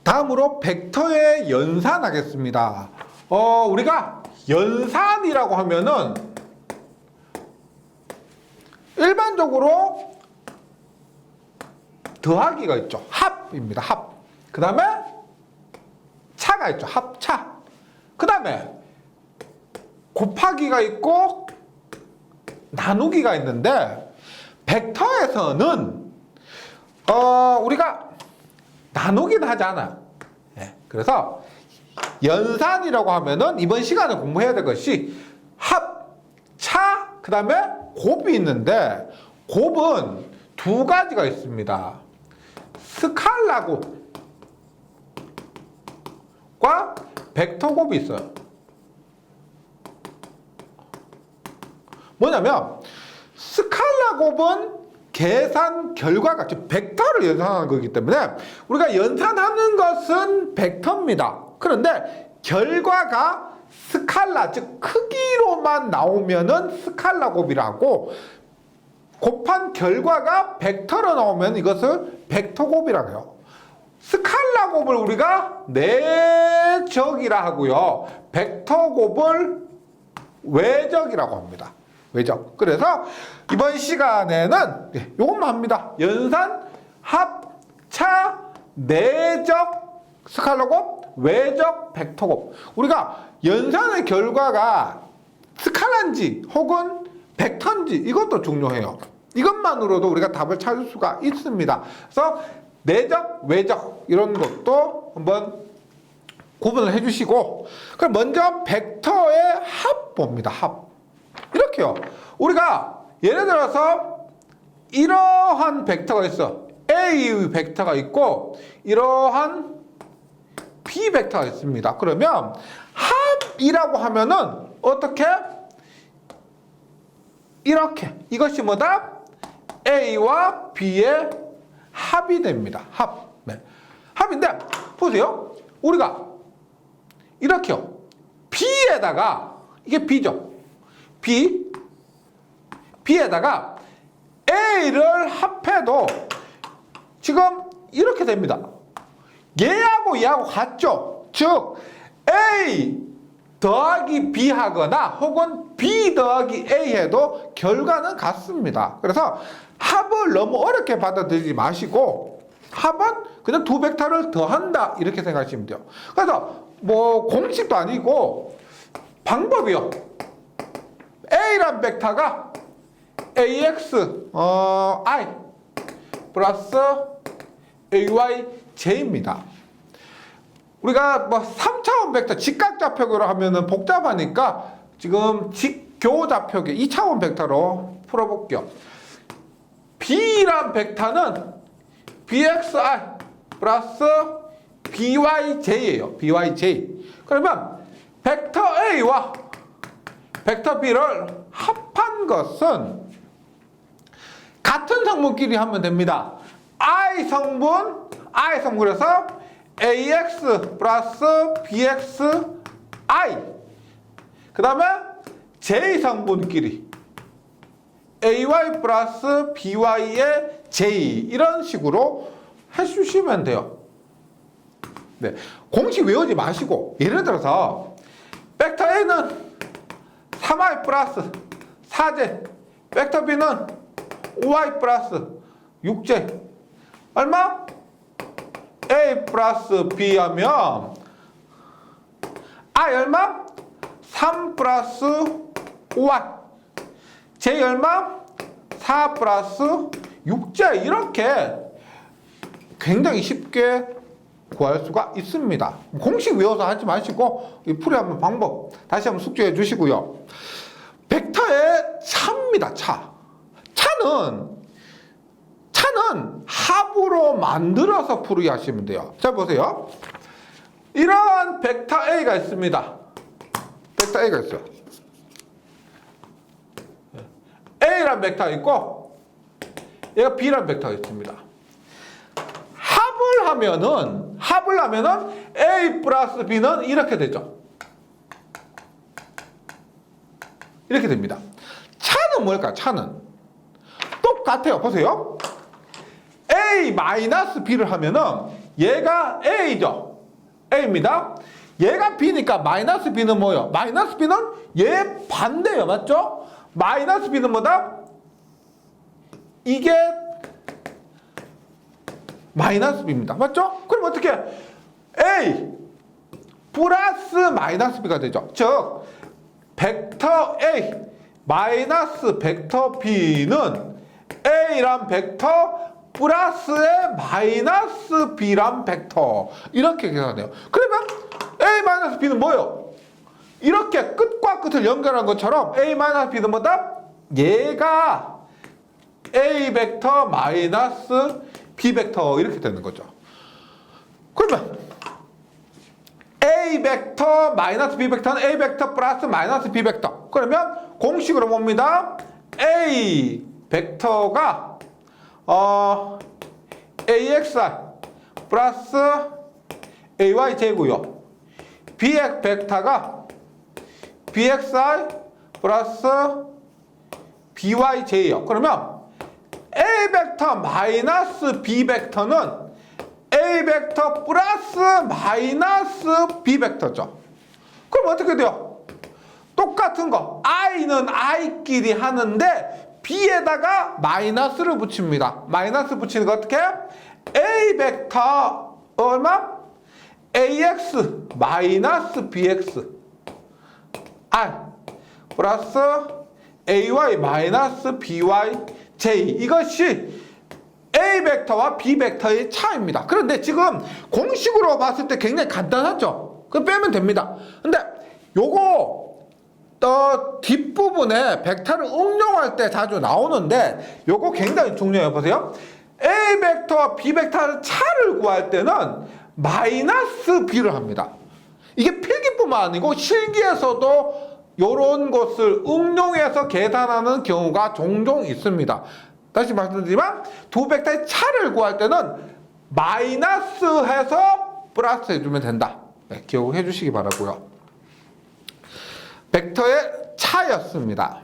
다음으로 벡터의 연산하겠습니다. 우리가 연산이라고 하면은 일반적으로 더하기가 있죠. 합입니다. 합. 그 다음에 차가 있죠. 합차. 그 다음에 곱하기가 있고 나누기가 있는데 벡터에서는 우리가 나누기는 하지 않아요. 예, 그래서 연산이라고 하면은 이번 시간에 공부해야 될 것이 합, 차, 그 다음에 곱이 있는데 곱은 두 가지가 있습니다. 스칼라 곱과 벡터 곱이 있어요. 뭐냐면 스칼라 곱은 계산 결과가 즉 벡터를 연산하는 거기 때문에 우리가 연산하는 것은 벡터입니다. 그런데 결과가 스칼라 즉 크기로만 나오면은 스칼라 곱이라고 곱한 결과가 벡터로 나오면 이것을 벡터 곱이라고 해요. 스칼라 곱을 우리가 내적이라 하고요. 벡터 곱을 외적이라고 합니다. 외적. 그래서 이번 시간에는 요것만 합니다. 연산, 합, 차, 내적, 스칼라 곱, 외적, 벡터 곱. 우리가 연산의 결과가 스칼라인지 혹은 벡터인지 이것도 중요해요. 이것만으로도 우리가 답을 찾을 수가 있습니다. 그래서 내적, 외적 이런 것도 한번 구분을 해주시고 그럼 먼저 벡터의 합 봅니다. 합. 이렇게요. 우리가 예를 들어서 이러한 벡터가 있어. A 벡터가 있고 이러한 B 벡터가 있습니다. 그러면 합이라고 하면은 어떻게? 이렇게. 이것이 뭐다? A와 B의 합이 됩니다. 합. 네. 합인데 보세요. 우리가 이렇게요. B에다가 이게 B죠. B에다가 A를 합해도 지금 이렇게 됩니다. 얘하고 얘하고 같죠? 즉 A 더하기 B 하거나 혹은 B 더하기 A 해도 결과는 같습니다. 그래서 합을 너무 어렵게 받아들이지 마시고 합은 그냥 두 벡터를 더한다 이렇게 생각하시면 돼요. 그래서 뭐 공식도 아니고 방법이요. A란 벡터가 AX I 플러스 AY J입니다. 우리가 뭐 3차원 벡터 직각좌표로 하면은 복잡하니까 지금 직교좌표계 2차원 벡터로 풀어볼게요. B란 벡터는 BXI 플러스 BYJ예요. BYJ. 그러면 벡터 A와 벡터 B를 합한 것은 같은 성분끼리 하면 됩니다. I 성분에서 AX 플러스 BXI 그 다음에 J 성분끼리 AY 플러스 BY의 J 이런 식으로 해주시면 돼요. 네, 공식 외우지 마시고 예를 들어서 벡터 A는 3i 플러스 4j 벡터 B는 5i 플러스 6j 얼마? A 플러스 B 하면 I 얼마? 3 플러스 5i J 얼마? 4 플러스 6j 이렇게 굉장히 쉽게 구할 수가 있습니다. 공식 외워서 하지 마시고 풀이하는 방법 다시 한번 숙지해 주시고요. 벡터의 차입니다. 차는 합으로 만들어서 풀이하시면 돼요. 자 보세요. 이러한 벡터 A가 있습니다. 벡터 A가 있어요. A란 벡터가 있고 얘가 B란 벡터가 있습니다. 합을 하면은 A 플러스 B는 이렇게 되죠. 이렇게 됩니다. 차는 뭘까요? 차는 똑같아요. 보세요. A 마이너스 B를 하면은 얘가 A죠. A입니다. 얘가 B니까 마이너스 B는 뭐예요? 마이너스 B는 얘 반대예요. 맞죠? 마이너스 B는 뭐다? 이게 마이너스 B입니다. 맞죠? 그럼 어떻게 A 플러스 마이너스 B가 되죠. 즉 벡터 A 마이너스 벡터 B는 A란 벡터 플러스의 마이너스 B란 벡터 이렇게 계산돼요. 그러면 A 마이너스 B는 뭐예요? 이렇게 끝과 끝을 연결한 것처럼 A 마이너스 B는 뭐다? 얘가 A 벡터 마이너스 B 벡터 이렇게 되는 거죠. 그러면 A 벡터 마이너스 B 벡터는 A 벡터 플러스 마이너스 B 벡터. 그러면 공식으로 봅니다. A 벡터가 AXI 플러스 AYJ고요. B 벡터가 BXI 플러스 BYJ예요. 그러면 A 벡터 마이너스 B 벡터는 A 벡터 플러스 마이너스 B 벡터죠. 그럼 어떻게 돼요? 똑같은 거 I는 I끼리 하는데 B에다가 마이너스를 붙입니다. 마이너스 붙이는 거 어떻게? A 벡터 얼마? AX 마이너스 BX I 플러스 AY 마이너스 BYJ 이것이 A 벡터와 B 벡터의 차이입니다. 그런데 지금 공식으로 봤을 때 굉장히 간단하죠? 그럼 빼면 됩니다. 근데 요거 뒷부분에 벡터를 응용할 때 자주 나오는데 요거 굉장히 중요해요. 보세요. A 벡터와 B 벡터의 차를 구할 때는 마이너스 B를 합니다. 이게 필기뿐만 아니고 실기에서도 요런 것을 응용해서 계산하는 경우가 종종 있습니다. 다시 말씀드리지만 두 벡터의 차를 구할 때는 마이너스 해서 플러스 해주면 된다. 네, 기억해 주시기 바라고요. 벡터의 차였습니다.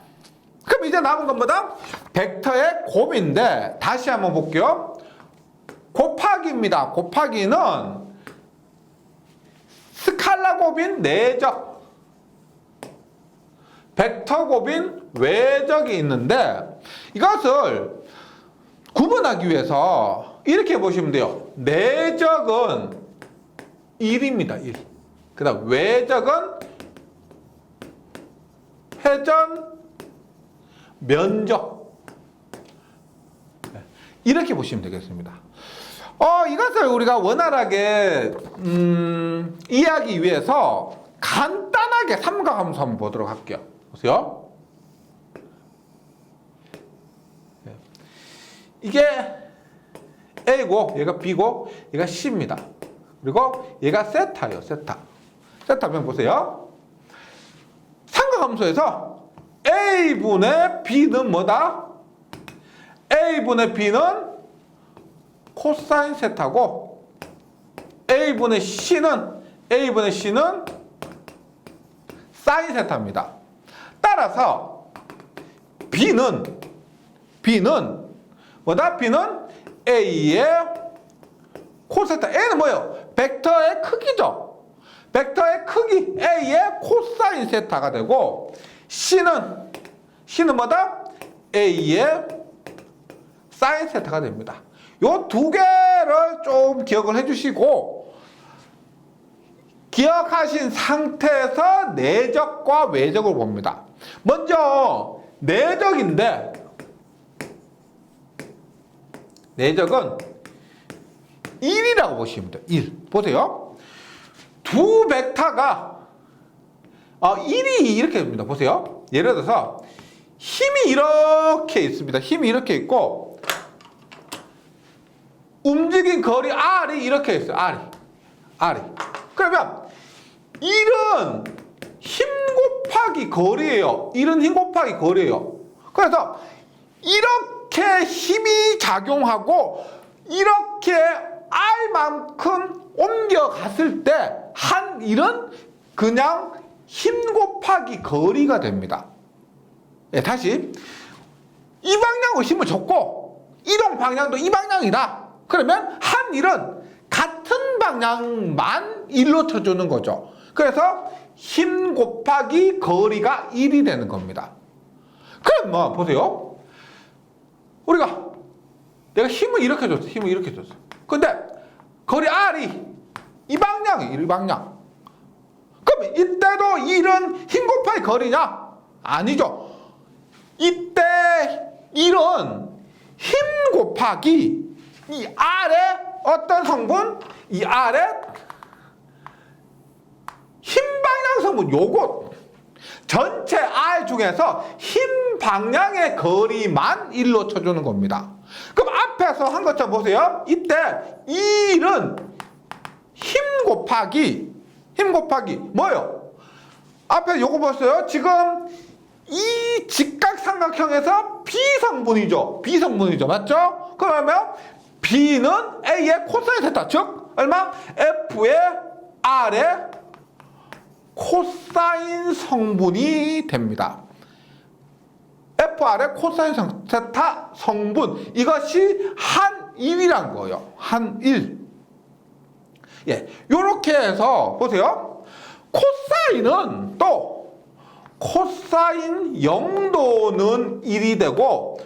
그럼 이제 남은 건 뭐다? 벡터의 곱인데 다시 한번 볼게요. 곱하기입니다. 곱하기는 스칼라 곱인 내적, 벡터 곱인 외적이 있는데 이것을 구분하기 위해서 이렇게 보시면 돼요. 내적은 1입니다. 1. 그 다음 외적은 회전, 면적 이렇게 보시면 되겠습니다. 이것을 우리가 원활하게 이해하기 위해서 간단하게 삼각함수 한번 보도록 할게요. 보세요. 이게 A고 얘가 B고 얘가 C입니다. 그리고 얘가 세타예요. 세타면 보세요. 삼각함수에서 A분의 B는 뭐다? A분의 B는 코사인 세타고 A분의 C는 사인 세타입니다. 따라서 B는 뭐다? B는 A의 코세타. A는 뭐예요? 벡터의 크기죠. 벡터의 크기 A의 코사인 세타가 되고 C는 뭐다? A의 사인 세타가 됩니다. 요 두 개를 좀 기억을 해주시고 기억하신 상태에서 내적과 외적을 봅니다. 먼저 내적인데 내적은 1이라고 보시면 돼요. 1. 보세요. 두 벡터가 1이 이렇게 됩니다. 보세요. 예를 들어서 힘이 이렇게 있습니다. 힘이 이렇게 있고 움직인 거리 R이 이렇게 있어요. R이. 그러면 1은 힘 곱하기 거리예요. 1은 힘 곱하기 거리예요. 그래서 이렇게 힘이 작용하고 이렇게 R만큼 옮겨갔을 때 한 1은 그냥 힘 곱하기 거리가 됩니다. 예, 다시 이 방향으로 힘을 줬고 이동 방향도 이 방향이다. 그러면 한 1은 같은 방향만 1로 쳐주는 거죠. 그래서 힘 곱하기 거리가 1이 되는 겁니다. 그럼 뭐 보세요. 내가 힘을 이렇게 줬어. 힘을 이렇게 줬어. 근데 거리 R이 이 방향이 이 방향. 그럼 이때도 1은 힘 곱하기 거리냐? 아니죠. 이때 1은 힘 곱하기 이 R의 어떤 성분? 이 R의 힘 방향 성분 요것. 전체 R 중에서 힘 방향의 거리만 1로 쳐주는 겁니다. 그럼 앞에서 한 것처럼 보세요. 이때 1은 힘 곱하기 뭐예요? 앞에 요거 보세요. 지금 이 직각삼각형에서 B성분이죠. 맞죠? 그러면 B는 A의 코사인 세타, 즉 얼마? F의 R의 코사인 성분이 됩니다. FR의 코사인 세타 성분, 이것이 한 1이란 거예요. 한 1. 예, 요렇게 해서 보세요. 코사인은 또 코사인 0도는 1이 되고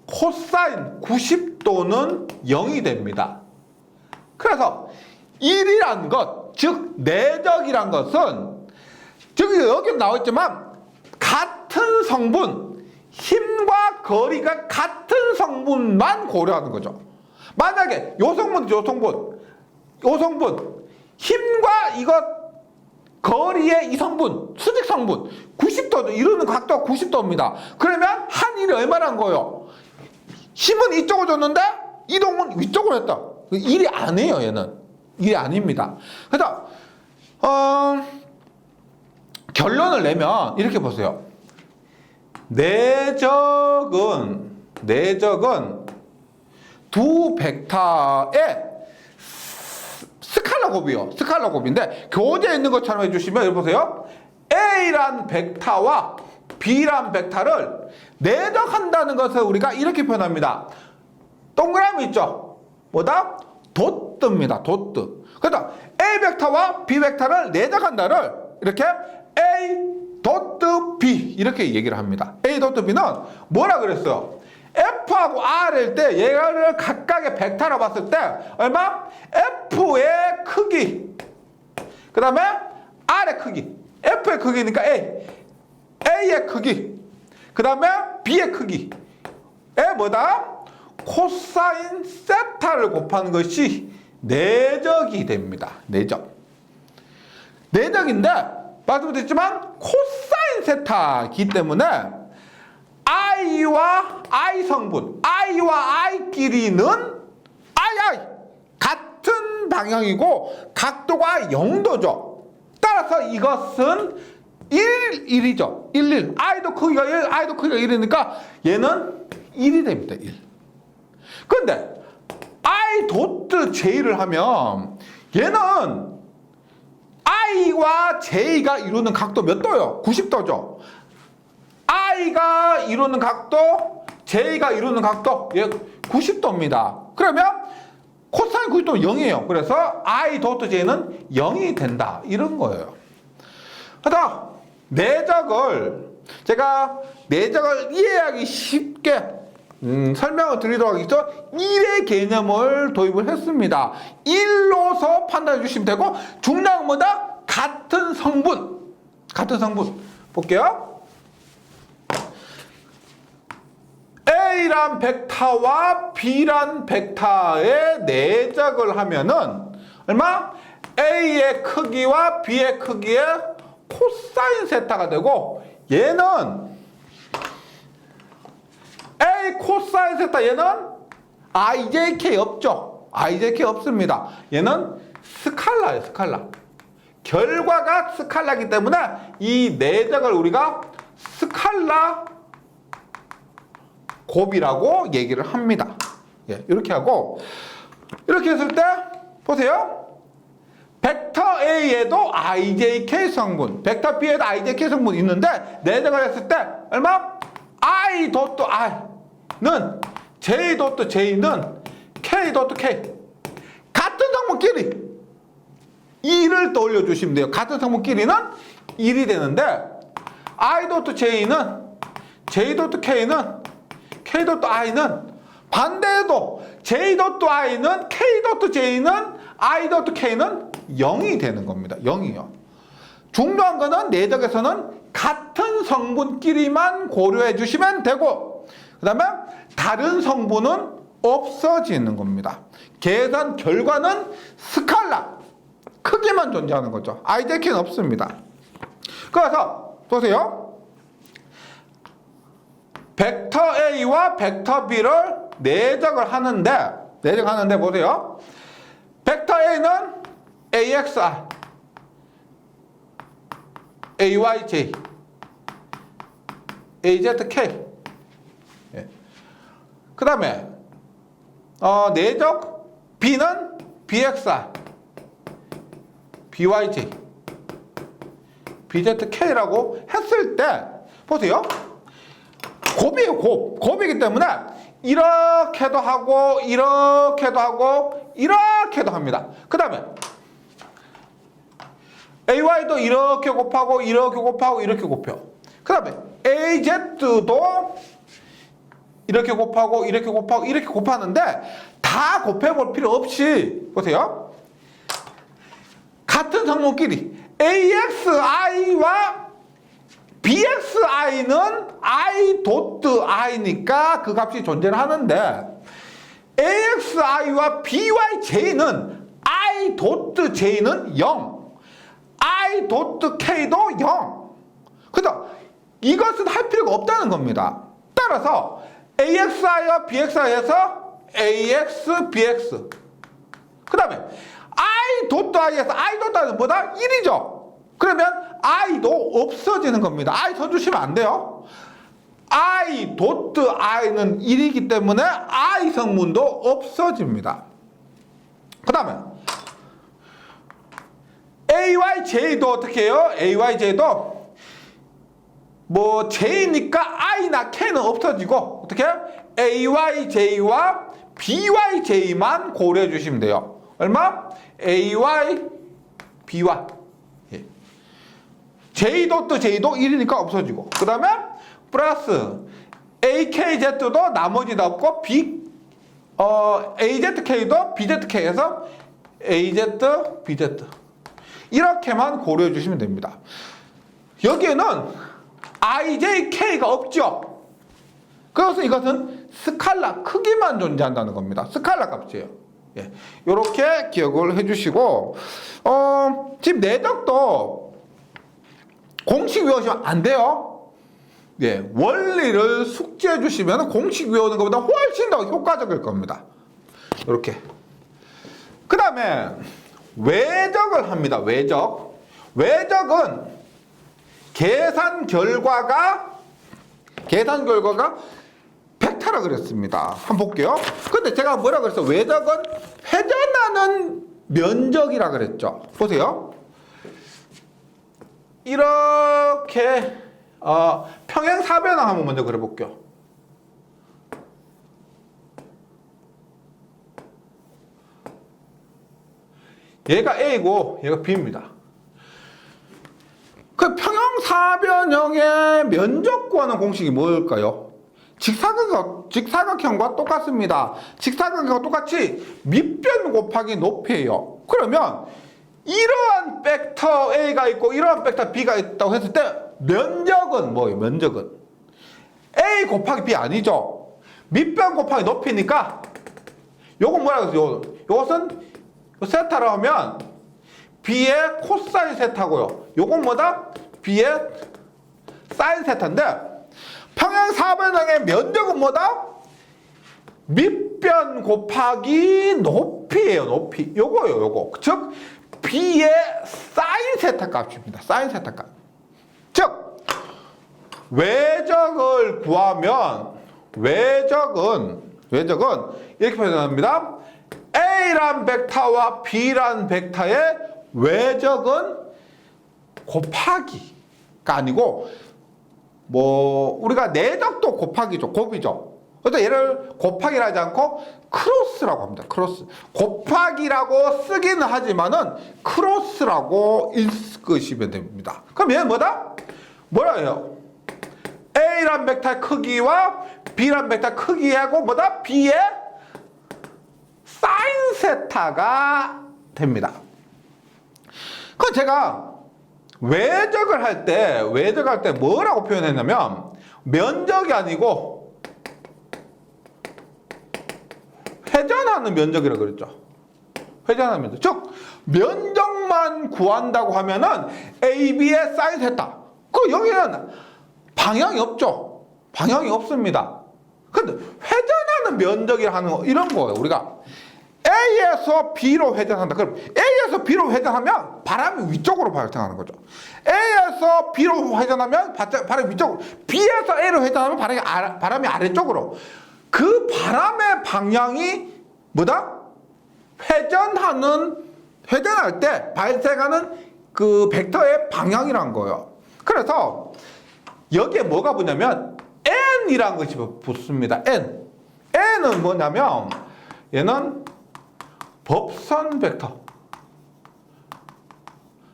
코사인 90도는 0이 됩니다. 그래서 1이란 것, 즉 내적이란 것은 여기 나와있지만 같은 성분, 힘과 거리가 같은 성분만 고려하는 거죠. 만약에 요 성분, 힘과 이것 거리의 이 성분, 수직 성분 90도, 이루는 각도가 90도입니다. 그러면 한 일이 얼마란 거예요? 힘은 이쪽으로 줬는데 이동은 위쪽으로 했다. 일이 아니에요, 얘는. 일이 아닙니다. 그래서 결론을 내면 이렇게 보세요. 내적은 두 벡터의 스칼라 곱이요. 스칼라 곱인데 교재에 있는 것처럼 해주시면 여기 보세요. A란 벡터와 B란 벡터를 내적한다는 것을 우리가 이렇게 표현합니다. 동그라미 있죠? 뭐다? 도트입니다. 도트. 그래서 A 벡터와 B 벡터를 내적한다를 이렇게 A 도트 B 이렇게 얘기를 합니다. A 도트 B는 뭐라 그랬어요? F하고 R일 때 얘를 각각의 벡터로 봤을 때 얼마? F의 크기, 그 다음에 R의 크기, F의 크기니까 A의 크기, 그 다음에 B의 크기에 뭐다? 코사인 세타를 곱하는 것이 내적이 됩니다. 내적인데 말씀드렸지만 코사인 세타이기 때문에 I와 I 성분, I와 I끼리는 I 같은 방향이고 각도가 0도죠. 따라서 이것은 1이죠. 1. I도 크기가 1, I도 크기가 1이니까 얘는 1이 됩니다. 1. 근데 I 도트 J를 하면 얘는 I와 J가 이루는 각도 몇 도요? 90도죠. I가 이루는 각도, J가 이루는 각도 90도입니다. 그러면 코사인 90도는 0이에요. 그래서 I 도트 J는 0이 된다. 이런 거예요. 하다 제가 내적을 이해하기 쉽게 설명을 드리도록 하겠습니다. 1의 개념을 도입을 했습니다. 1로서 판단해 주시면 되고 중요한 뭐다? 같은 성분. 볼게요. A란 벡터와 B란 벡터의 내적을 하면은 얼마? A의 크기와 B의 크기의 코사인 세타가 되고 얘는 A 코사인 세타 얘는 IJK 없죠. IJK 없습니다. 얘는 스칼라예요. 스칼라. 결과가 스칼라이기 때문에 이 내적을 우리가 스칼라 곱이라고 얘기를 합니다. 예, 이렇게 하고 이렇게 했을 때 보세요. 벡터 A에도 IJK 성분, 벡터 B에도 IJK 성분이 있는데 내적을 했을 때 얼마? I 도트 I는 J 도트 J는 K 도트 K 같은 같은 성분끼리 2를 떠올려 주시면 돼요. 같은 성분끼리는 1이 되는데 I.J는 J.K는 K.I는 반대로 J.I는 K.J는 I.K는 0이 되는 겁니다. 0이요. 중요한 거는 내적에서는 같은 성분끼리만 고려해 주시면 되고 그 다음에 다른 성분은 없어지는 겁니다. 계산 결과는 스칼라 크기만 존재하는 거죠. IJK는 없습니다. 그래서 보세요. 벡터 A와 벡터 B를 내적을 하는데 보세요. 벡터 A는 AXI, AYJ, AZK. 예. 그 다음에 내적 B는 BXI, BYJ, BZK라고 했을 때 보세요. 곱이에요. 곱이기 때문에 이렇게도 하고 이렇게도 하고 이렇게도 합니다. 그 다음에 AY도 이렇게 곱하고 이렇게 곱하고 이렇게 곱혀. 그 다음에 AZ도 이렇게 곱하고 이렇게 곱하고 이렇게 곱하는데 다 곱해볼 필요 없이 보세요. 같은 성분끼리 AXI와 BXI는 I.I니까 그 값이 존재를 하는데 AXI와 BYJ는 I.J는 0, I.K도 0. 그래서 이것은 할 필요가 없다는 겁니다. 따라서 AXI와 BXI에서 AX, BX. 그 다음에 I.I에서 I.I는 뭐다? 1이죠. 그러면 I도 없어지는 겁니다. I 써주시면 안 돼요. I.I는 1이기 때문에 I 성분도 없어집니다. 그 다음에 AYJ도 어떻게 해요? AYJ도 뭐 J니까 I나 K는 없어지고 어떻게 해요? AYJ와 BYJ만 고려해 주시면 돼요. 얼마? AY, BY. 예. J도 1이니까 없어지고 그 다음에 플러스 AKZ도 나머지 다 없고 AZK도 BZK에서 AZ, BZ 이렇게만 고려해 주시면 됩니다. 여기에는 IJK가 없죠. 그래서 이것은 스칼라 크기만 존재한다는 겁니다. 스칼라 값이에요. 예. 이렇게 기억을 해주시고 지금 내적도 공식 외우시면 안 돼요. 예. 원리를 숙지해 주시면 공식 외우는 것보다 훨씬 더 효과적일 겁니다. 이렇게. 그 다음에 외적을 합니다. 외적은 계산 결과가 벡터라 그랬습니다. 한번 볼게요. 근데 제가 뭐라 그랬어요? 외적은 회전하는 면적이라 그랬죠. 보세요. 이렇게 평행 사변항 한번 먼저 그려볼게요. 얘가 A고 얘가 B입니다. 그 평형사변형의 면적 구하는 공식이 뭘까요? 직사각형과 똑같습니다. 직사각형과 똑같이 밑변 곱하기 높이에요. 그러면 이러한 벡터 A가 있고 이러한 벡터 B가 있다고 했을 때 면적은 뭐예요? 면적은 A 곱하기 B 아니죠. 밑변 곱하기 높이니까 요건 뭐라고 했어요? 요것은 세타로 하면 B의 코사인 세타고요. 요건 뭐다? B의 사인 세타인데 평행사변형의 면적은 뭐다? 밑변 곱하기 높이에요. 높이. 요거요. 요거. 즉 B의 사인 세타 값입니다. 사인 세타 값. 즉 외적을 구하면 외적은 이렇게 표현합니다. A란 벡터와 B란 벡터의 외적은 곱하기가 아니고 뭐 우리가 내적도 곱하기죠. 곱이죠. 그래서 얘를 곱하기를 하지 않고 크로스라고 합니다. 크로스. 곱하기라고 쓰기는 하지만은 크로스라고 읽으시면 됩니다. 그럼 얘는 뭐다? 뭐라 해요? A란 벡터의 크기와 B란 벡터의 크기하고 뭐다? B의 사인 세타가 됩니다. 그럼 제가 외적을 할 때 뭐라고 표현했냐면 면적이 아니고 회전하는 면적이라고 그랬죠. 회전하는 면적. 즉 면적만 구한다고 하면은 AB의 사인 세타. 그 여기는 방향이 없죠. 방향이 없습니다. 근데 회전하는 면적이라 하는 거 이런 거예요. 우리가 A에서 B로 회전한다. 그럼 A에서 B로 회전하면 바람이 위쪽으로 발생하는 거죠. A에서 B로 회전하면 바람이 위쪽으로, B에서 A로 회전하면 바람이 아래쪽으로. 그 바람의 방향이 뭐다? 회전할 때 발생하는 그 벡터의 방향이란 거예요. 그래서 여기에 뭐가 붙냐면 N이라는 것이 붙습니다. N은 뭐냐면 얘는 법선 벡터,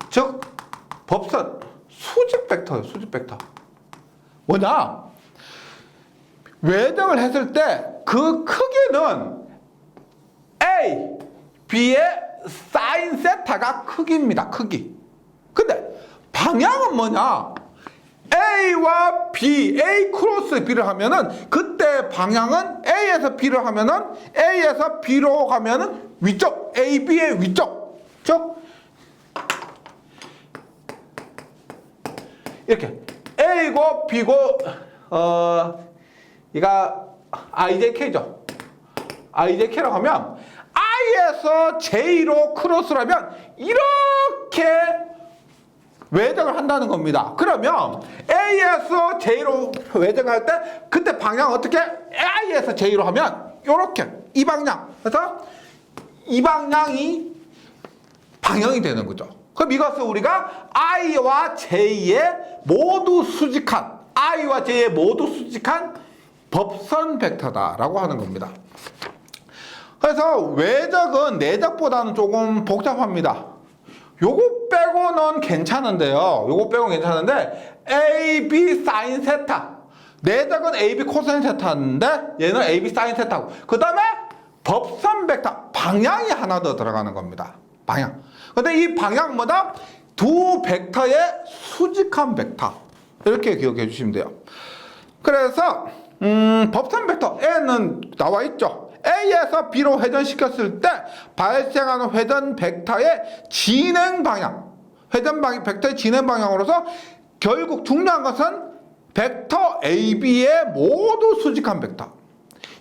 즉 법선 수직 벡터예요. 수직 벡터. 뭐냐? 외정을 했을 때 그 크기는 A, B의 사인 세타가 크기입니다. 크기. 근데 방향은 뭐냐? A와 B, A 크로스 B를 하면은 그때 방향은 A에서 B를 하면은 A에서 B로 가면은 위쪽, AB의 위쪽. 즉 이렇게 A고 B고 이가 IJK죠. IJK라고 하면 I에서 J로 크로스를 하면 이렇게 외정을 한다는 겁니다. 그러면 A에서 J로 외정할 때 그때 방향 어떻게? I에서 J로 하면 이렇게 이 방향. 그래서 이 방향이 방향이 되는 거죠. 그럼 이것을 우리가 I와 J의 모두 수직한 법선 벡터다라고 하는 겁니다. 그래서 외적은 내적보다는 조금 복잡합니다. 요거 빼고는 괜찮은데요. AB 사인 세타. 내적은 AB 코사인 세타인데 얘는 AB 사인 세타고. 그 다음에 법선 벡터. 방향이 하나 더 들어가는 겁니다. 방향. 근데 이 방향 뭐다? 두 벡터의 수직한 벡터. 이렇게 기억해 주시면 돼요. 그래서 법선 벡터 N은 나와 있죠. A에서 B로 회전시켰을 때 발생하는 회전 벡터의 진행 방향, 벡터의 진행 방향으로서 결국 중요한 것은 벡터 AB의 모두 수직한 벡터.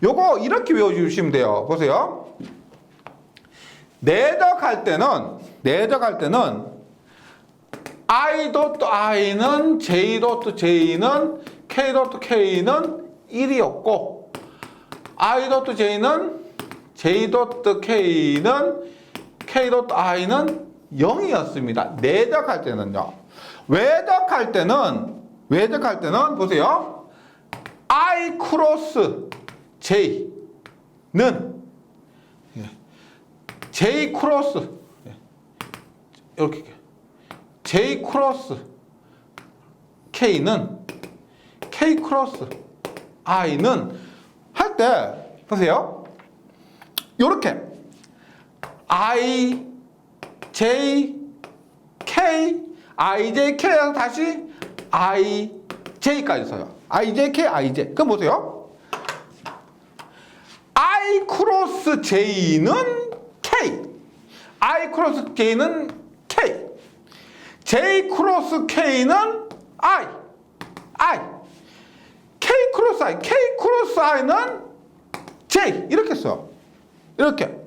요거 이렇게 외워주시면 돼요. 보세요. 내적할 때는 I 도트 I는 J 도트 J는 K 도트 K는 1이었고 I 도트 J는 J 도트 K는 K 도트 I는 0이었습니다. 내적할 때는요. 외적할 때는 보세요. I 크로스 J는 J 크로스 이렇게 J 크로스 K는 K 크로스 I는 할 때 보세요. 요렇게 I J K I J K에서 다시 I J까지 써요. I J K I J. 그럼 보세요. I 크로스 J는 K, I 크로스 J는 K, J 크로스 K는 I, K 크로스 I는 J 이렇게 써요. 이렇게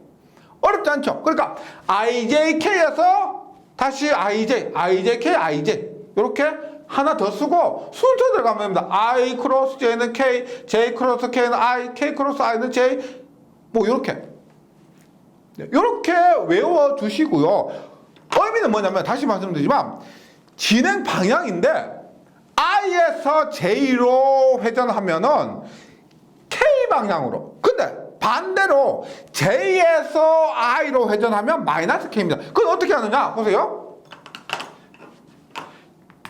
어렵지 않죠? 그러니까 IJK에서 다시 IJ, IJK, IJ 이렇게 하나 더 쓰고 순서대로 가면 됩니다. I 크로스 J는 K, J 크로스 K는 I, K 크로스 I는 J 뭐 이렇게 외워주시고요. 의미는 뭐냐면 다시 말씀드리지만 진행 방향인데 I에서 J로 회전하면은 K 방향으로. 근데 반대로 J에서 I로 회전하면 마이너스 K입니다. 그건 어떻게 하느냐? 보세요.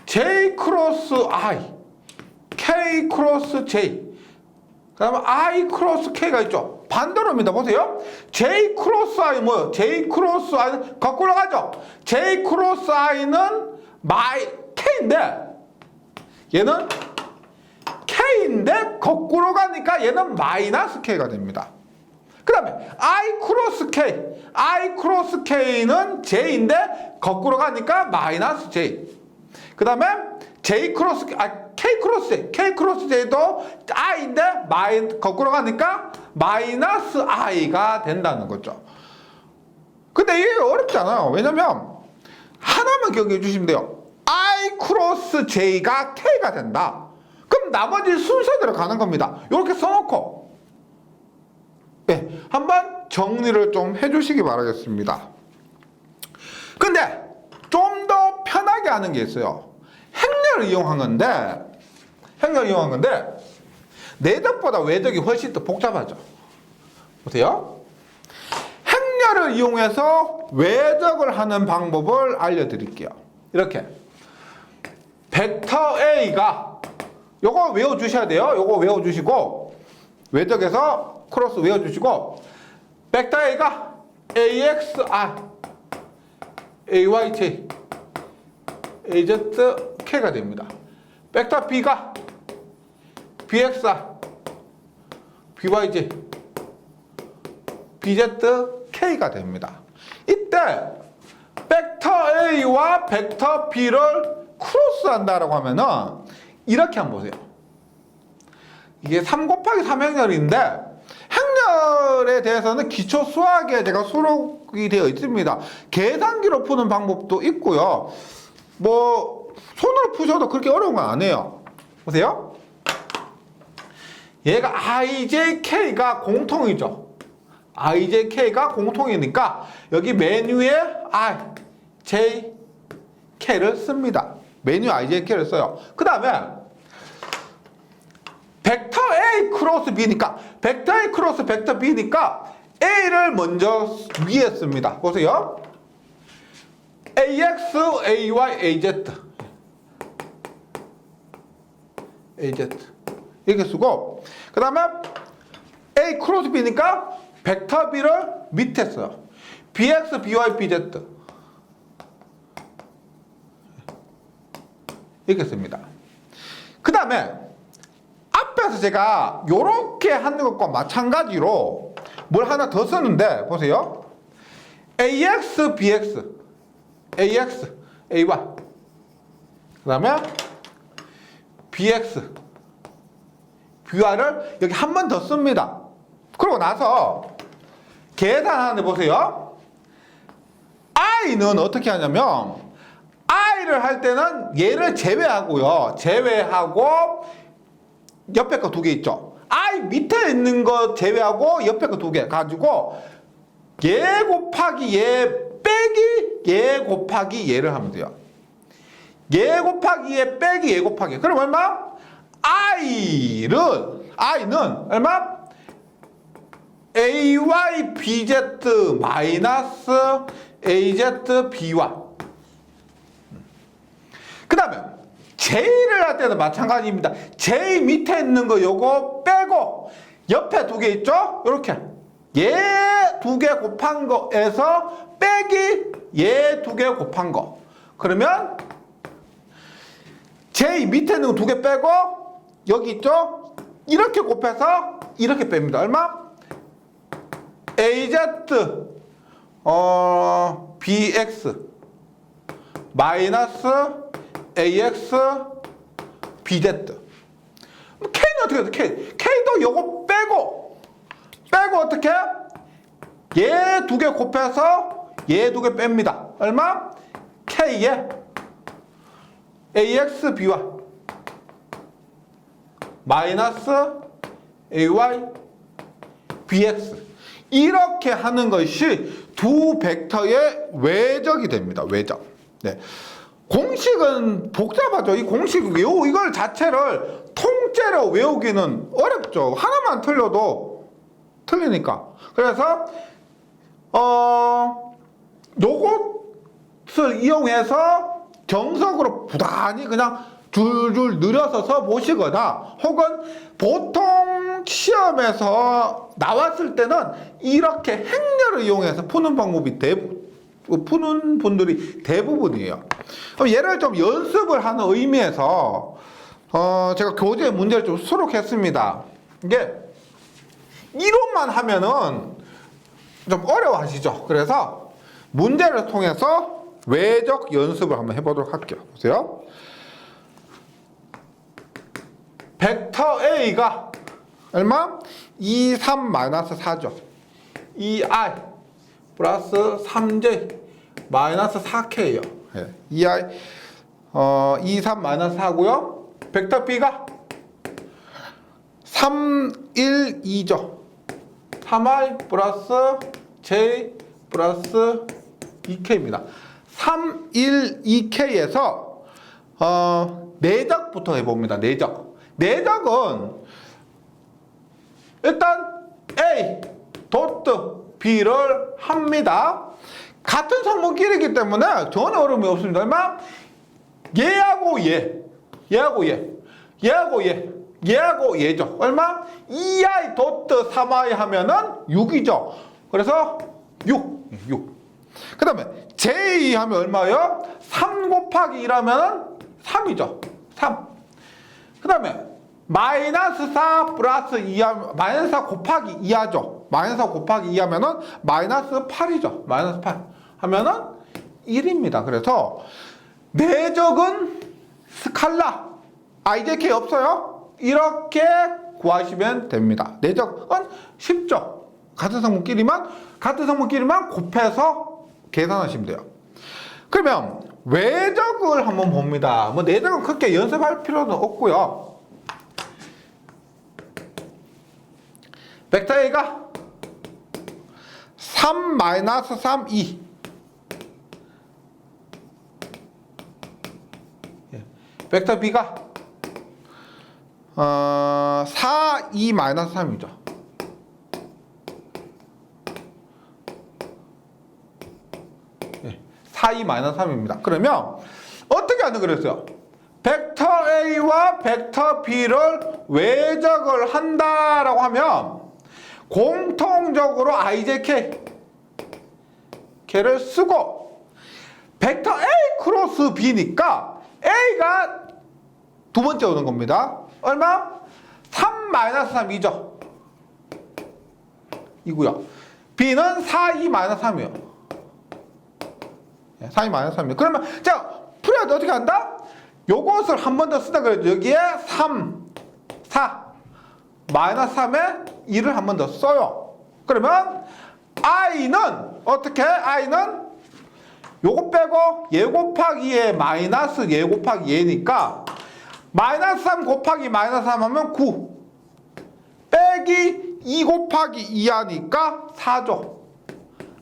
J 크로스 I, K 크로스 J, 그 다음에 I 크로스 K가 있죠. 반대로입니다. 보세요. J 크로스 I 뭐요? J 크로스 I 거꾸로 가죠. J 크로스 I는 K인데 얘는 K인데 거꾸로 가니까 얘는 마이너스 K가 됩니다. 그 다음에 I 크로스 K는 J인데 거꾸로 가니까 마이너스 J. 그 다음에 K 크로스 J도 I인데 거꾸로 가니까 마이너스 I가 된다는 거죠. 근데 이게 어렵지 않아요. 왜냐면 하나만 기억해 주시면 돼요. I 크로스 J가 K가 된다. 그럼 나머지 순서대로 가는 겁니다. 이렇게 써놓고 네, 한번 정리를 좀 해주시기 바라겠습니다. 근데 좀 더 편하게 하는 게 있어요. 행렬을 이용한 건데 내적보다 외적이 훨씬 더 복잡하죠. 보세요. 행렬을 이용해서 외적을 하는 방법을 알려드릴게요. 이렇게 벡터 A가 요거 외워주셔야 돼요. 요거 외워주시고 외적에서 크로스 외워주시고 벡터 A가 AXI, AYJ, AZK가 됩니다. 벡터 B가 BXI, BYJ, BZK가 됩니다. 이때 벡터 A와 벡터 B를 크로스한다라고 하면은 이렇게 한번 보세요. 이게 3 곱하기 3 행렬인데 행렬에 대해서는 기초 수학에 제가 수록이 되어 있습니다. 계산기로 푸는 방법도 있고요. 뭐 손으로 푸셔도 그렇게 어려운 건 아니에요. 보세요. 얘가 IJK가 공통이죠. IJK가 공통이니까 여기 메뉴에 IJK를 씁니다. 메뉴 IJK를 써요. 그 다음에 벡터 A 크로스 B니까 벡터 A 크로스 벡터 B니까 A를 먼저 위에 씁니다. 보세요. AX, AY, AZ 이렇게 쓰고 그 다음에 A 크로스 B니까 벡터 B를 밑에 써요. BX, BY, BZ 이렇게 씁니다. 그 다음에 앞에서 제가 이렇게 하는 것과 마찬가지로 뭘 하나 더 쓰는데 보세요. AX, BX, AX, AY 그 다음에 BX, BY를 여기 한 번 더 씁니다. 그러고 나서 계산하는데 보세요. I는 어떻게 하냐면 I를 할 때는 얘를 제외하고요. 제외하고 옆에 거 2개 있죠. I 밑에 있는 거 제외하고 옆에 거 2개 가지고 얘 곱하기 얘 빼기 얘 곱하기 얘를 하면 돼요. 얘 곱하기 얘 빼기 얘 곱하기. 그럼 얼마? I는 얼마? AY BZ 마이너스 AZ BY. 그 다음에 J를 할 때도 마찬가지입니다. J 밑에 있는 거 요거 빼고 옆에 2개 있죠? 요렇게 얘 2개 곱한 거에서 빼기 얘 2개 곱한 거. 그러면 J 밑에 있는 거 2개 빼고 여기 있죠? 이렇게 곱해서 이렇게 뺍니다. 얼마? AZ BX 마이너스 AX BZ. K는 어떻게 해요? K도 요거 빼고 어떻게? 얘 2개 곱해서 얘 2개 뺍니다. 얼마? K에 AX BY 마이너스 AY BX 이렇게 하는 것이 두 벡터의 외적이 됩니다. 외적. 네. 공식은 복잡하죠. 이 공식 이걸 자체를 문제로 외우기는 어렵죠. 하나만 틀려도 틀리니까. 그래서 요것을 이용해서 정석으로 부단히 그냥 줄줄 늘여서 써보시거나, 혹은 보통 시험에서 나왔을 때는 이렇게 행렬을 이용해서 푸는 방법이 푸는 분들이 대부분이에요. 그럼 얘를 좀 연습을 하는 의미에서 제가 교재 문제를 좀 수록했습니다. 이게 이론만 하면은 좀 어려워하시죠. 그래서 문제를 통해서 외적 연습을 한번 해보도록 할게요. 보세요. 벡터 A가 얼마? 2, 3, 마이너스 4죠. 2i 플러스 3j 마이너스 4k예요. 2i 2, 3, 마이너스 4고요. 벡터 B가 3, 1, 2죠. 3i 플러스 j 플러스 2k입니다. 3, 1, 2k에서 내적부터 해봅니다. 내적은 일단 A 도트 B를 합니다. 같은 성분끼리이기 때문에 전혀 어려움이 없습니다. 얼마? 얘하고 얘죠. 얼마? 2i 도트 3i 하면은 6이죠. 그래서 6. 그 다음에 J 하면 얼마예요? 3 곱하기 1하면 3이죠. 3. 그 다음에 마이너스 4 플러스 2 하면 마이너스 4 곱하기 2 하죠. 마이너스 4 곱하기 2 하면은 마이너스 8이죠. 마이너스 8 하면은 1입니다. 그래서 내적은 스칼라 IJK 없어요. 이렇게 구하시면 됩니다. 내적은 쉽죠. 같은 성분끼리만 곱해서 계산하시면 돼요. 그러면 외적을 한번 봅니다. 뭐 내적은 그렇게 연습할 필요는 없고요. 벡터 A가 3, 마이너스 3, 2. 벡터 B가 4, 2, 마이너스 3이죠. 예, 4, 2, 마이너스 3입니다. 그러면 어떻게 하는 그랬어요? 벡터 A와 벡터 B를 외적을 한다라고 하면 공통적으로 IJK를 쓰고 벡터 A 크로스 B니까 A가 두 번째 오는 겁니다. 얼마? 3 마이너스 3이죠. 이고요. B는 4, 2 마이너스 3이에요. 4, 2 마이너스 3이에요. 그러면 자 풀어야 돼. 어떻게 한다? 요것을 한 번 더 쓰다 그래도 여기에 3, 4 마이너스 3에 2를 한 번 더 써요. 그러면 i는 어떻게? i는 요거 빼고 얘 곱하기 얘 마이너스 얘 곱하기 얘니까 마이너스 3 곱하기 마이너스 3 하면 9 빼기 2 곱하기 2 하니까 4죠.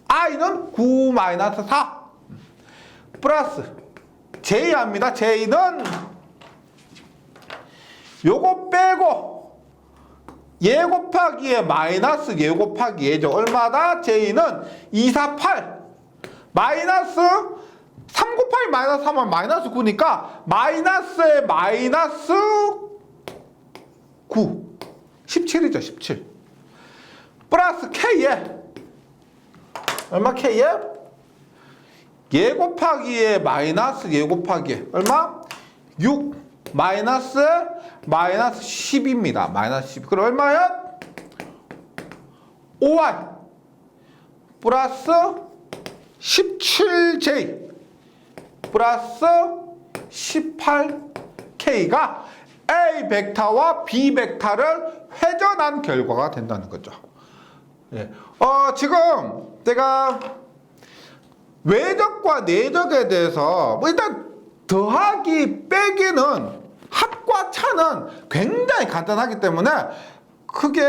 i는 9 마이너스 4 플러스 j 합니다. j는 요거 빼고 얘 곱하기 얘 마이너스 얘 곱하기 얘죠. 얼마다? j는 2, 4, 8 마이너스 3 곱하기 마이너스 3하면 마이너스 9니까 마이너스에 마이너스 9 17이죠. 17 플러스 k에 얼마? k에 얘 곱하기 얘 마이너스 얘 곱하기 얘 얼마? 6 마이너스 10입니다. 마이너스 10. 그럼 얼마야? 5y 플러스 17j 플러스 18k가 A 벡터와 B 벡터를 회전한 결과가 된다는 거죠. 예. 지금 제가 외적과 내적에 대해서 뭐 일단 더하기 빼기는 합과 차는 굉장히 간단하기 때문에 크게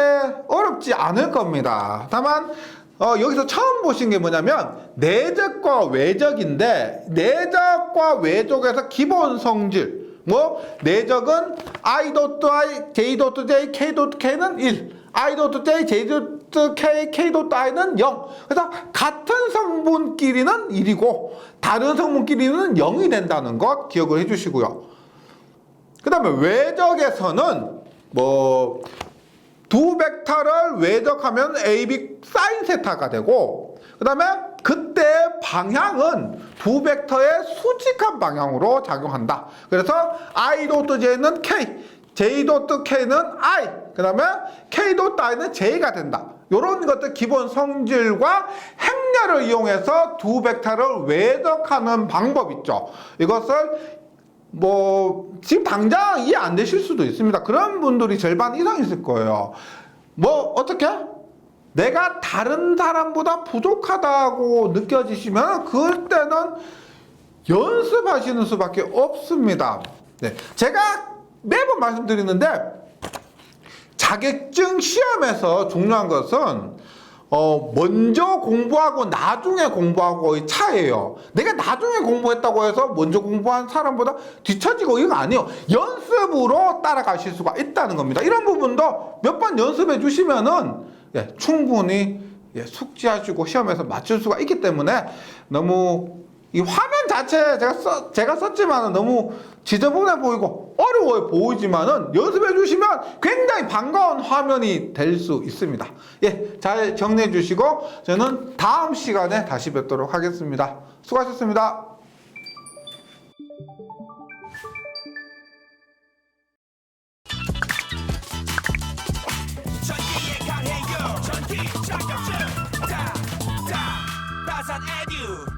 어렵지 않을 겁니다. 다만 여기서 처음 보신 게 뭐냐면 내적과 외적인데 내적과 외적에서 기본 성질 뭐 내적은 i.i, j.j, k.k는 1, i.j, j.k, k.i는 0. 그래서 같은 성분끼리는 1이고 다른 성분끼리는 0이 된다는 것 기억을 해주시고요. 그 다음에 외적에서는 뭐 두 벡터를 외적하면 AB 사인 세타가 되고, 그 다음에 그때 방향은 두 벡터의 수직한 방향으로 작용한다. 그래서 i.j는 k, j.k는 i, 그 다음에 k.i는 j가 된다. 이런 것들 기본 성질과 행렬을 이용해서 두 벡터를 외적하는 방법 있죠. 이것을 뭐 지금 당장 이해 안 되실 수도 있습니다. 그런 분들이 절반 이상 있을 거예요. 뭐 어떻게? 내가 다른 사람보다 부족하다고 느껴지시면 그럴 때는 연습하시는 수밖에 없습니다. 네, 제가 매번 말씀드리는데 자격증 시험에서 중요한 것은 먼저 공부하고 나중에 공부하고의 차이예요. 내가 나중에 공부했다고 해서 먼저 공부한 사람보다 뒤처지고 이거 아니에요. 연습으로 따라가실 수가 있다는 겁니다. 이런 부분도 몇 번 연습해 주시면은 충분히 숙지하시고 시험에서 맞출 수가 있기 때문에 너무 이 화면 자체 제가 썼지만 너무 지저분해 보이고 어려워 보이지만은 연습해 주시면 굉장히 반가운 화면이 될 수 있습니다. 예, 잘 정리해 주시고 저는 다음 시간에 다시 뵙도록 하겠습니다. 수고하셨습니다. 전기에 강해요 전기 자격증 다산 에듀